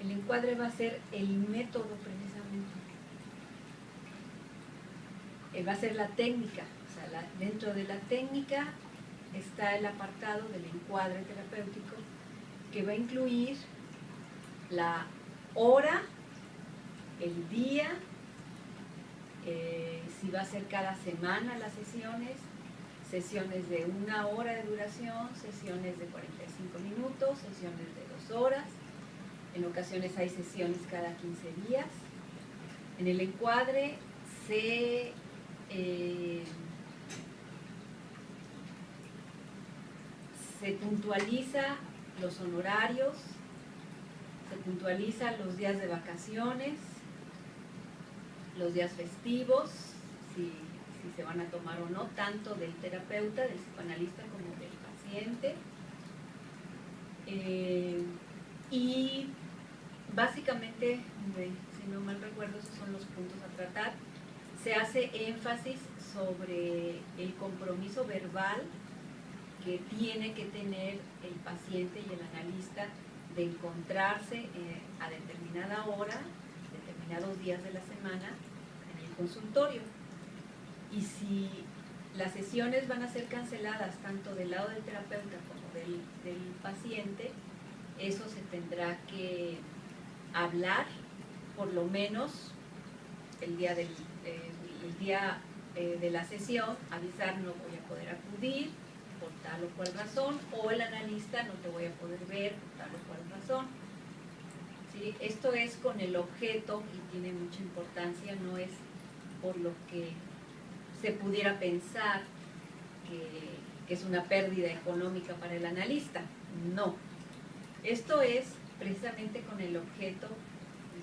El encuadre va a ser el método precisamente. Va a ser la técnica. O sea, dentro de la técnica está el apartado del encuadre terapéutico, que va a incluir la hora, el día, si va a ser cada semana las sesiones de 1 hora de duración, sesiones de 45 minutos, sesiones de 2 horas, en ocasiones hay sesiones cada 15 días. En el encuadre se puntualiza los honorarios, se puntualizan los días de vacaciones, los días festivos, si se van a tomar o no, tanto del terapeuta, del psicoanalista, como del paciente. Y básicamente, si no mal recuerdo, esos son los puntos a tratar. Se hace énfasis sobre el compromiso verbal que tiene que tener el paciente y el analista de encontrarse a determinada hora, determinados días de la semana, en el consultorio. Y si las sesiones van a ser canceladas tanto del lado del terapeuta como del paciente, eso se tendrá que hablar por lo menos el día de la sesión, avisar: no voy a poder acudir por tal o cual razón, o el analista: no te voy a poder ver por tal o cual razón. ¿Sí? Esto es con el objeto, y tiene mucha importancia, no es por lo que se pudiera pensar que es una pérdida económica para el analista. No. Esto es precisamente con el objeto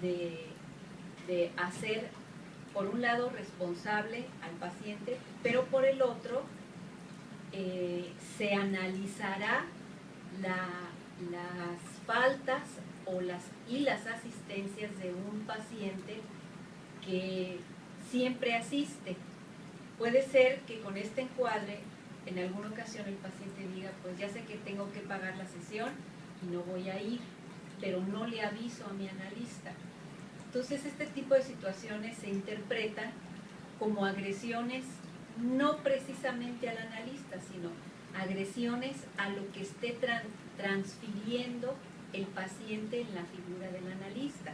de hacer, por un lado, responsable al paciente, pero por el otro, se analizará las faltas y las asistencias de un paciente que siempre asiste. Puede ser que con este encuadre, en alguna ocasión el paciente diga: pues ya sé que tengo que pagar la sesión y no voy a ir, pero no le aviso a mi analista. Entonces, este tipo de situaciones se interpretan como agresiones, no precisamente al analista, sino agresiones a lo que esté transfiriendo el paciente en la figura del analista,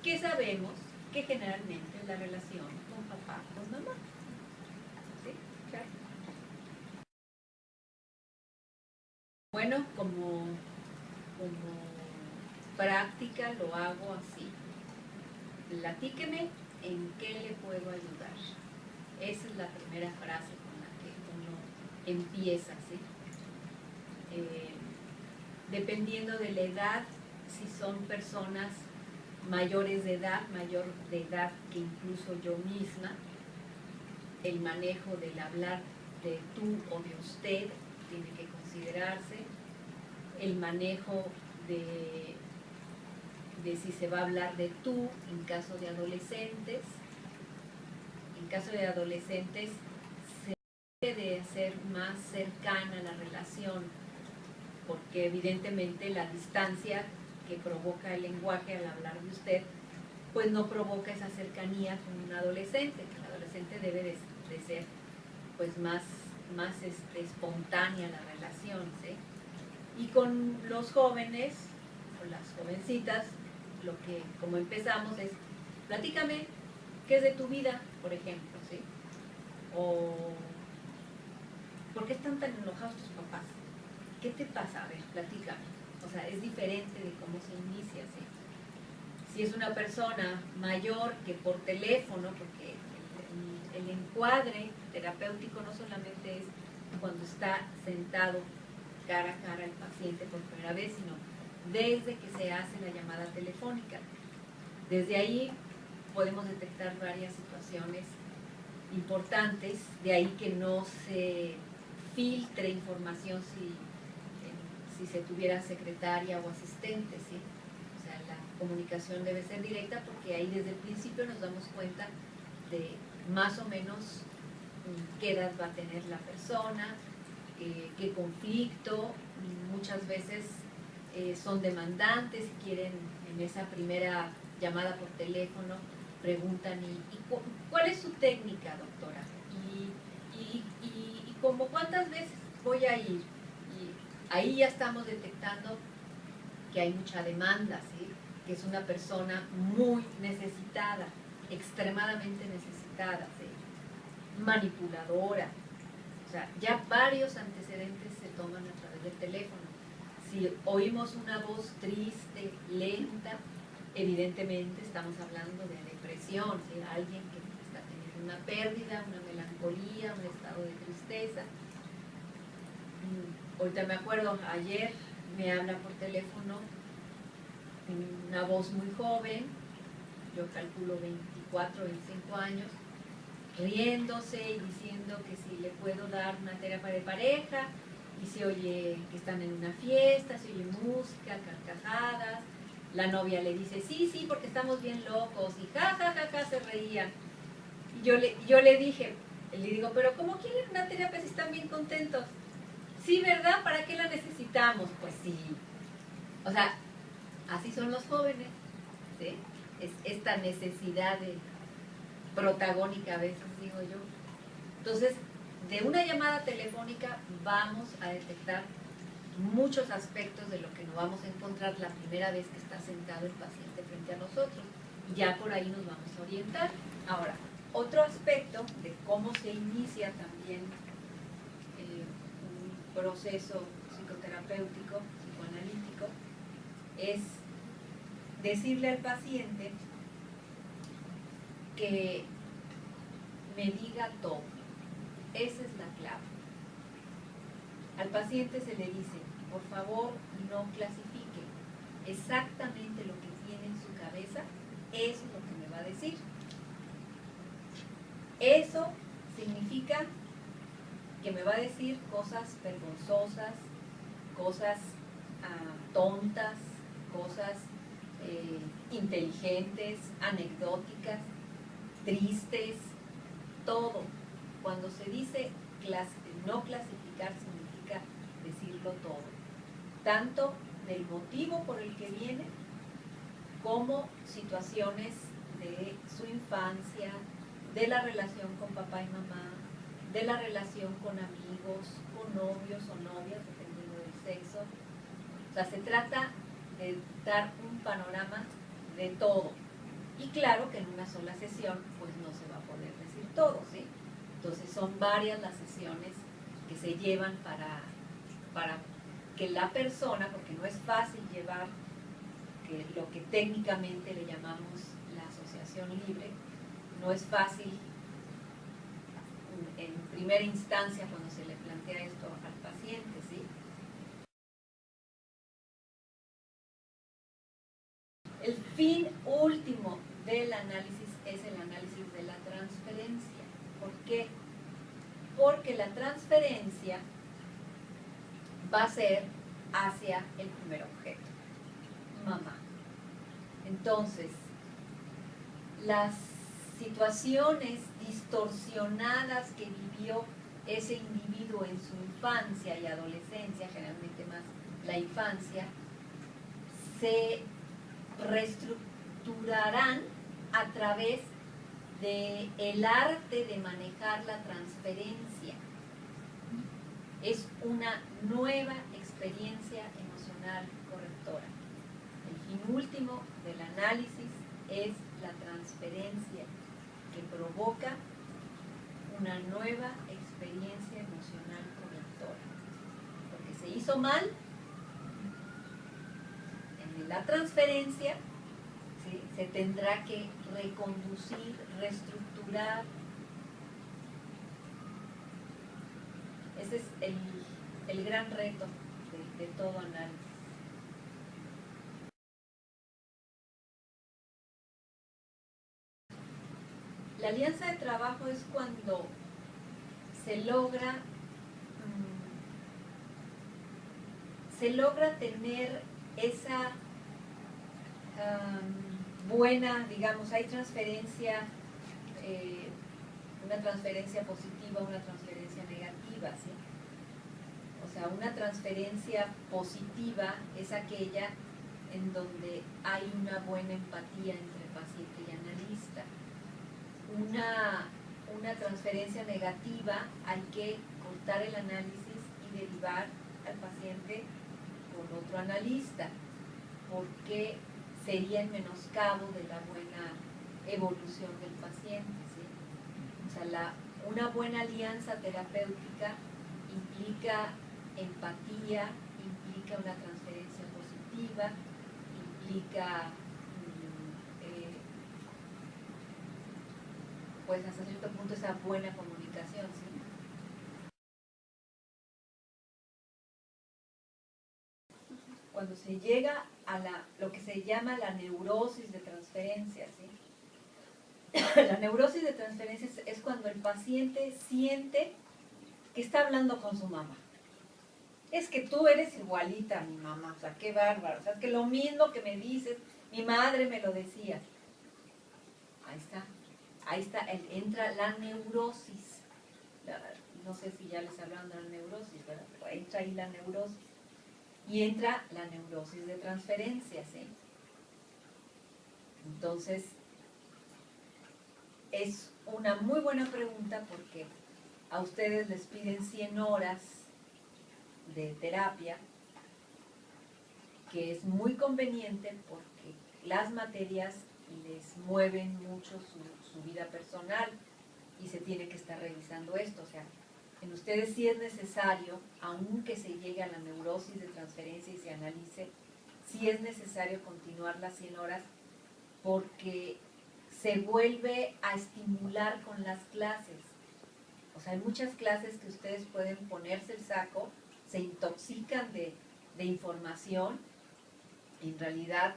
que sabemos que generalmente es la relación con papá, con mamá. ¿Sí? Claro. Bueno, como práctica lo hago así: platíqueme en qué le puedo ayudar. Esa es la primera frase con la que uno empieza, ¿sí? Dependiendo de la edad, si son personas mayores de edad, mayor de edad que incluso yo misma, el manejo del hablar de tú o de usted tiene que considerarse, el manejo de si se va a hablar de tú en caso de adolescentes. En caso de adolescentes se debe de ser más cercana la relación, porque evidentemente la distancia que provoca el lenguaje al hablar de usted, pues no provoca esa cercanía con un adolescente, que el adolescente debe de ser pues más espontánea la relación, ¿sí? Y con los jóvenes, con las jovencitas, lo que, como empezamos, es: platícame qué es de tu vida, por ejemplo, ¿sí? O ¿por qué están tan enojados tus papás? ¿Qué te pasa? A ver, platícame. O sea, es diferente de cómo se inicia, ¿sí? Si es una persona mayor, que por teléfono, porque el encuadre terapéutico no solamente es cuando está sentado cara a cara el paciente por primera vez, sino desde que se hace la llamada telefónica. Desde ahí podemos detectar varias situaciones importantes, de ahí que no se filtre información si se tuviera secretaria o asistente, ¿sí? O sea, la comunicación debe ser directa, porque ahí desde el principio nos damos cuenta de más o menos qué edad va a tener la persona, qué conflicto. Muchas veces son demandantes y quieren en esa primera llamada por teléfono preguntan, ¿cuál es su técnica, doctora? Y como cuántas veces voy a ir. Y ahí ya estamos detectando que hay mucha demanda, ¿sí? Que es una persona muy necesitada, extremadamente necesitada, ¿sí? Manipuladora. O sea, ya varios antecedentes se toman a través del teléfono. Si oímos una voz triste, lenta, evidentemente estamos hablando de depresión, ¿sí? Alguien que está teniendo una pérdida, una melancolía, un estado de tristeza. Ahorita me acuerdo, ayer me habla por teléfono una voz muy joven, yo calculo 24, 25 años, riéndose y diciendo que si le puedo dar una terapia de pareja, y se oye que están en una fiesta, se oye música, carcajadas, la novia le dice, sí, sí, porque estamos bien locos, y ja, ja, ja, ja, se reían. Y yo le dije, le digo, pero ¿cómo quieren una terapia si están bien contentos? Sí, ¿verdad? ¿Para qué la necesitamos? Pues sí. O sea, así son los jóvenes, ¿sí? Es esta necesidad de protagónica a veces, digo yo. Entonces, de una llamada telefónica vamos a detectar muchos aspectos de lo que nos vamos a encontrar la primera vez que está sentado el paciente frente a nosotros. Y ya por ahí nos vamos a orientar. Ahora, otro aspecto de cómo se inicia también un proceso psicoterapéutico, psicoanalítico, es decirle al paciente que me diga todo. Esa es la clave. Al paciente se le dice, por favor, no clasifique. Exactamente lo que tiene en su cabeza, eso es lo que me va a decir. Eso significa que me va a decir cosas vergonzosas, cosas tontas, cosas inteligentes, anecdóticas, tristes, todo. Cuando se dice no clasificar significa decirlo todo, tanto del motivo por el que viene como situaciones de su infancia, de la relación con papá y mamá, de la relación con amigos, con novios o novias, dependiendo del sexo. O sea, se trata de dar un panorama de todo. Y claro que en una sola sesión pues no se va a poder decir todo, ¿sí? Entonces son varias las sesiones que se llevan para que la persona, porque no es fácil llevar lo que técnicamente le llamamos la asociación libre, no es fácil en primera instancia cuando se le plantea esto al paciente, ¿sí? El fin último del análisis es el análisis de la transferencia. ¿Por qué? Porque la transferencia va a ser hacia el primer objeto, mamá. Entonces, las situaciones distorsionadas que vivió ese individuo en su infancia y adolescencia, generalmente más la infancia, se reestructurarán a través del arte de manejar la transferencia. Es una nueva experiencia emocional correctora. El fin último del análisis es la transferencia que provoca una nueva experiencia emocional correctora. Porque se hizo mal, en la transferencia, ¿sí?, se tendrá que reconducir, reestructurar. Ese es el gran reto de todo análisis. La alianza de trabajo es cuando se logra tener esa buena, digamos, hay transferencia, una transferencia positiva, una transferencia negativa, ¿sí? O sea, una transferencia positiva es aquella en donde hay una buena empatía entre paciente y analista. Una transferencia negativa, hay que cortar el análisis y derivar al paciente con otro analista, porque sería el menoscabo de la buena evolución del paciente, ¿sí? O sea, una buena alianza terapéutica implica empatía, implica una transferencia positiva, implica pues hasta cierto punto esa buena comunicación, ¿sí? Cuando se llega a lo que se llama la neurosis de transferencia, ¿sí? La neurosis de transferencia es cuando el paciente siente que está hablando con su mamá. Es que tú eres igualita a mi mamá, o sea, qué bárbaro, o sea, es que lo mismo que me dices, mi madre me lo decía. Ahí está, entra la neurosis. No sé si ya les hablaron de la neurosis, ¿verdad? Pero entra ahí la neurosis. Y entra la neurosis de transferencia, ¿sí? Entonces, es una muy buena pregunta porque a ustedes les piden 100 horas de terapia, que es muy conveniente porque las materias les mueven mucho su vida personal y se tiene que estar revisando esto. O sea, en ustedes sí es necesario, aunque se llegue a la neurosis de transferencia y se analice, sí es necesario continuar las 100 horas porque se vuelve a estimular con las clases. O sea, hay muchas clases que ustedes pueden ponerse el saco, se intoxican de información, y en realidad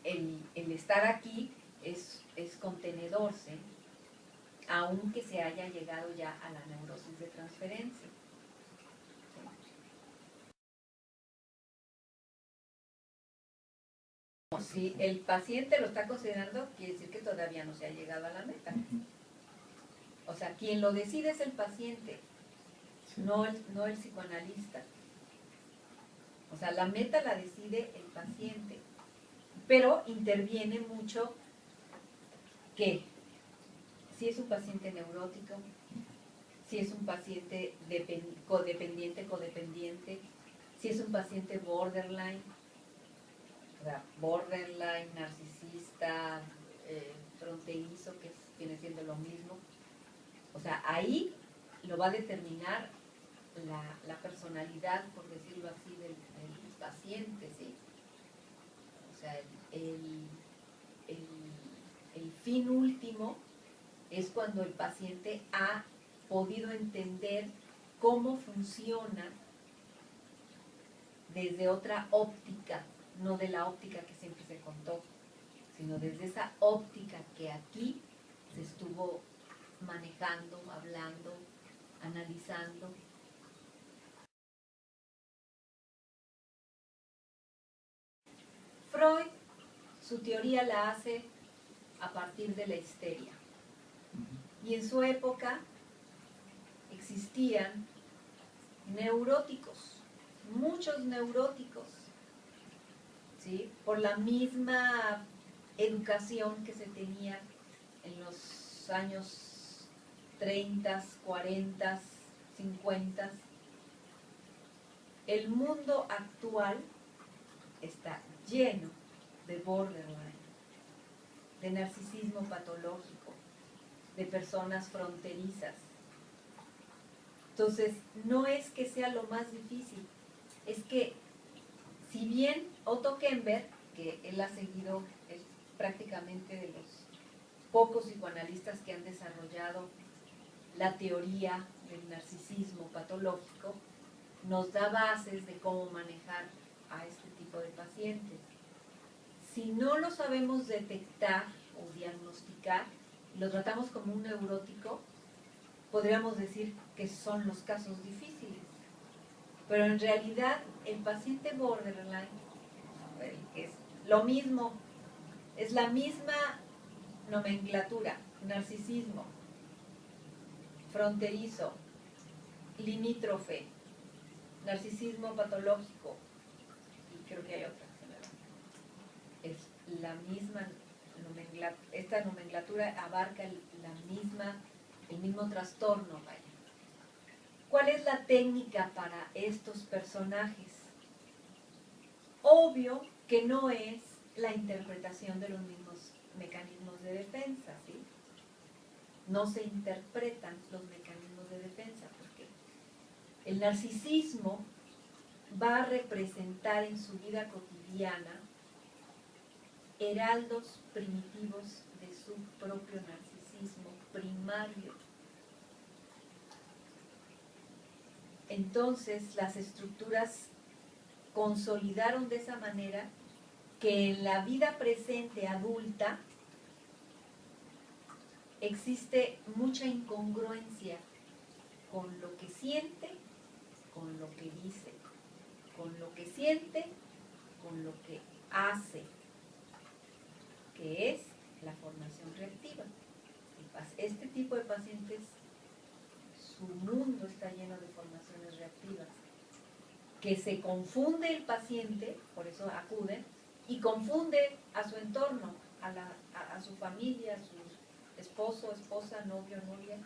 el estar aquí es contenedor, ¿sí? Aunque se haya llegado ya a la neurosis de transferencia. Si el paciente lo está considerando, quiere decir que todavía no se ha llegado a la meta. O sea, quien lo decide es el paciente, no el psicoanalista. O sea, la meta la decide el paciente, pero interviene mucho que si es un paciente neurótico, si es un paciente codependiente, si es un paciente borderline, o sea, borderline, narcisista, fronterizo, que viene siendo lo mismo. O sea, ahí lo va a determinar la personalidad, por decirlo así, del paciente, ¿sí? O sea, el fin último es cuando el paciente ha podido entender cómo funciona desde otra óptica, no de la óptica que siempre se contó, sino desde esa óptica que aquí se estuvo manejando, hablando, analizando. Freud, su teoría la hace a partir de la histeria. Y en su época existían neuróticos, muchos neuróticos, ¿sí? Por la misma educación que se tenía en los años 30, 40, 50. El mundo actual está lleno de borderline, de narcisismo patológico, de personas fronterizas. Entonces, no es que sea lo más difícil, es que si bien Otto Kemper, que él ha seguido, es prácticamente de los pocos psicoanalistas que han desarrollado la teoría del narcisismo patológico, nos da bases de cómo manejar a este tipo de pacientes. Si no lo sabemos detectar o diagnosticar, lo tratamos como un neurótico, podríamos decir que son los casos difíciles. Pero en realidad el paciente borderline es lo mismo, es la misma nomenclatura: narcisismo, fronterizo, limítrofe, narcisismo patológico, y creo que hay otra. la misma esta nomenclatura abarca el mismo trastorno, vaya. ¿Cuál es la técnica para estos personajes? Obvio que no es la interpretación de los mismos mecanismos de defensa, ¿sí? No se interpretan los mecanismos de defensa, porque el narcisismo va a representar en su vida cotidiana heraldos primitivos de su propio narcisismo primario. Entonces, las estructuras consolidaron de esa manera que en la vida presente adulta existe mucha incongruencia con lo que siente, con lo que dice, con lo que siente, con lo que hace, que es la formación reactiva. Este tipo de pacientes, su mundo está lleno de formaciones reactivas, que se confunde el paciente, por eso acuden, y confunde a su entorno, a su familia, a su esposo, esposa, novio, novia.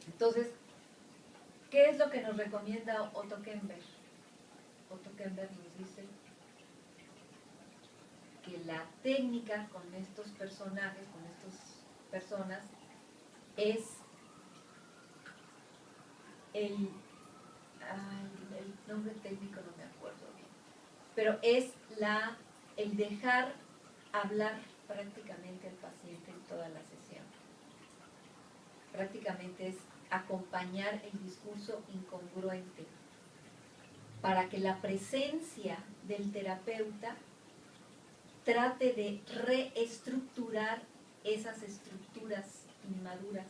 Entonces, ¿qué es lo que nos recomienda Otto Kemper? Otto Kemper nos dice que la técnica con estos personajes, con estas personas, es el nombre técnico no me acuerdo bien, pero es el dejar hablar prácticamente al paciente en toda la sesión. Prácticamente es acompañar el discurso incongruente para que la presencia del terapeuta trate de reestructurar esas estructuras inmaduras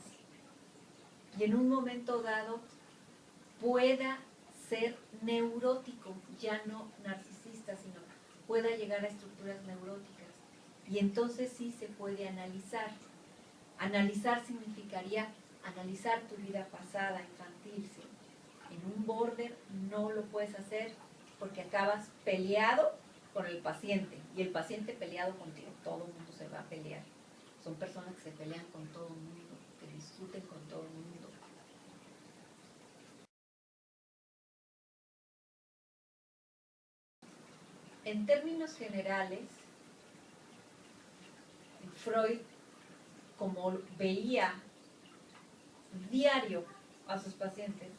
y en un momento dado pueda ser neurótico, ya no narcisista, sino pueda llegar a estructuras neuróticas. Y entonces sí se puede analizar. Analizar significaría analizar tu vida pasada, infantil, ¿sí? En un border no lo puedes hacer porque acabas peleado con el paciente y el paciente peleado contigo. Todo el mundo se va a pelear. Son personas que se pelean con todo el mundo, que discuten con todo el mundo. En términos generales, Freud, como veía diario a sus pacientes,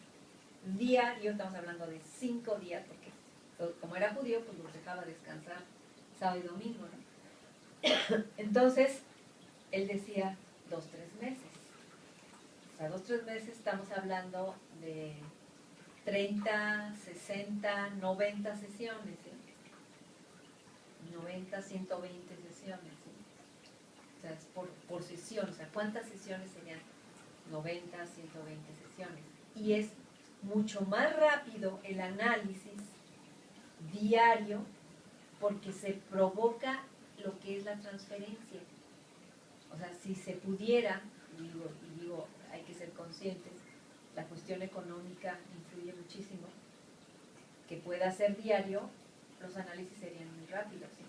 diario, estamos hablando de 5 días, porque como era judío, pues los dejaba descansar sábado y domingo, ¿no? Entonces, él decía 2, 3 meses. O sea, 2, 3 meses estamos hablando de 30, 60, 90 sesiones, ¿sí? 90, 120 sesiones, ¿sí? O sea, es por sesión, o sea, ¿cuántas sesiones serían? 90, 120 sesiones. Y es mucho más rápido el análisis diario porque se provoca lo que es la transferencia. O sea, si se pudiera, digo, hay que ser conscientes, la cuestión económica influye muchísimo, que pueda ser diario, los análisis serían muy rápidos, ¿sí?